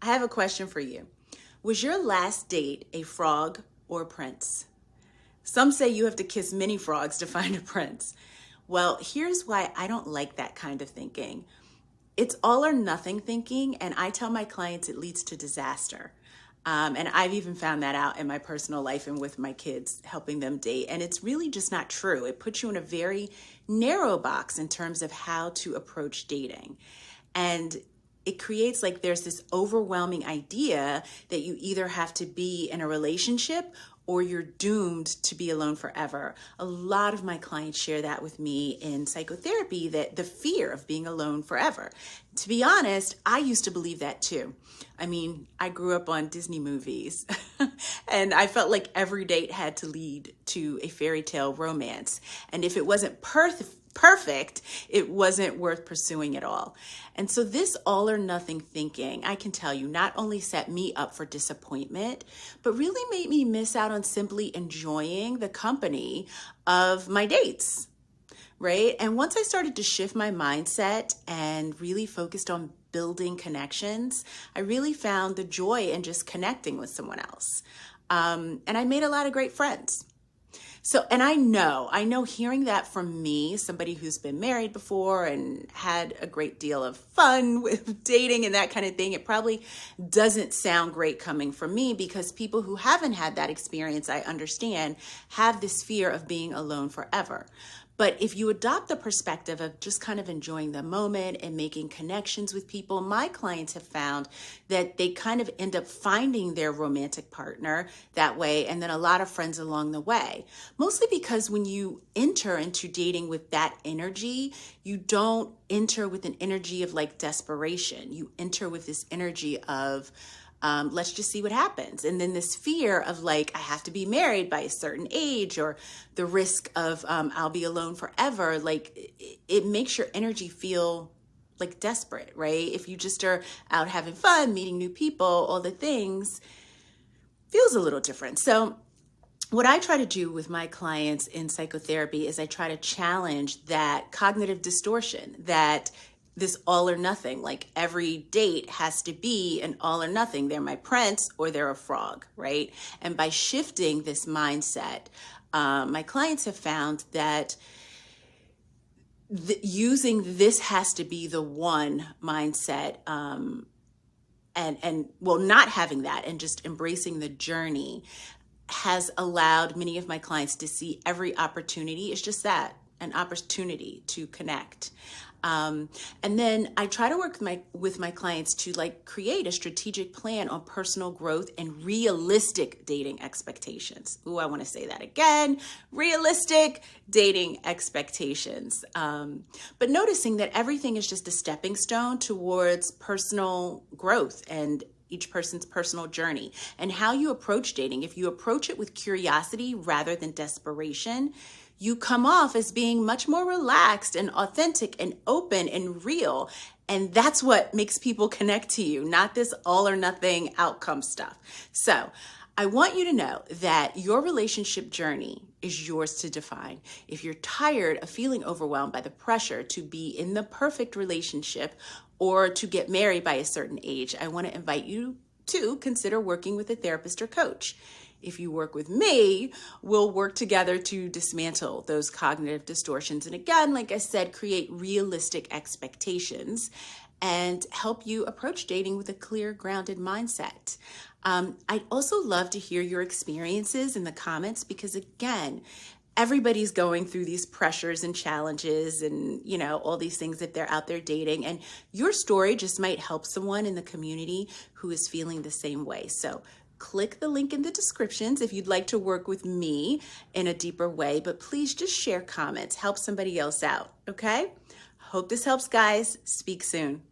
I have a question for you. Was your last date a frog or a prince? Some say you have to kiss many frogs to find a prince. Well, here's why I don't like that kind of thinking. It's all or nothing thinking, and I tell my clients it leads to disaster. And I've even found that out in my personal life and with my kids, helping them date. And it's really just not true. It puts you in a very narrow box in terms of how to approach dating. And it creates like there's this overwhelming idea that you either have to be in a relationship or you're doomed to be alone forever. A lot of my clients share that with me in psychotherapy, that the fear of being alone forever. To be honest, I used to believe that too. I mean, I grew up on Disney movies and I felt like every date had to lead to a fairy tale romance. And if it wasn't perfect, it wasn't worth pursuing at all. And so this all or nothing thinking, I can tell you, not only set me up for disappointment, but really made me miss out on simply enjoying the company of my dates, right? And once I started to shift my mindset and really focused on building connections, I really found the joy in just connecting with someone else. And I made a lot of great friends. So, and I know hearing that from me, somebody who's been married before and had a great deal of fun with dating and that kind of thing, it probably doesn't sound great coming from me, because people who haven't had that experience, I understand, have this fear of being alone forever. But if you adopt the perspective of just kind of enjoying the moment and making connections with people, my clients have found that they kind of end up finding their romantic partner that way, and then a lot of friends along the way. Mostly because when you enter into dating with that energy, you don't enter with an energy of like desperation. You enter with this energy of let's just see what happens. And then this fear of like, I have to be married by a certain age, or the risk of I'll be alone forever. Like it makes your energy feel like desperate, right? If you just are out having fun, meeting new people, all the things, feels a little different. So what I try to do with my clients in psychotherapy is I try to challenge that cognitive distortion, that this all or nothing, like every date has to be an all or nothing. They're my prince or they're a frog, right? And by shifting this mindset, my clients have found that using this has to be the one mindset, and not having that and just embracing the journey has allowed many of my clients to see every opportunity is just that, an opportunity to connect. And then I try to work with my clients to like create a strategic plan on personal growth and realistic dating expectations. Ooh, I want to say that again, realistic dating expectations. But noticing that everything is just a stepping stone towards personal growth and each person's personal journey, and how you approach dating. If you approach it with curiosity rather than desperation, you come off as being much more relaxed and authentic and open and real. And that's what makes people connect to you, not this all or nothing outcome stuff. So I want you to know that your relationship journey is yours to define. If you're tired of feeling overwhelmed by the pressure to be in the perfect relationship or to get married by a certain age, I want to invite you to consider working with a therapist or coach. If you work with me, we'll work together to dismantle those cognitive distortions. And again, like I said, create realistic expectations and help you approach dating with a clear, grounded mindset. I'd also love to hear your experiences in the comments, because again, everybody's going through these pressures and challenges and, you know, all these things that they're out there dating. And your story just might help someone in the community who is feeling the same way. So click the link in the descriptions if you'd like to work with me in a deeper way, but please just share comments, help somebody else out, okay? Hope this helps, guys. Speak soon.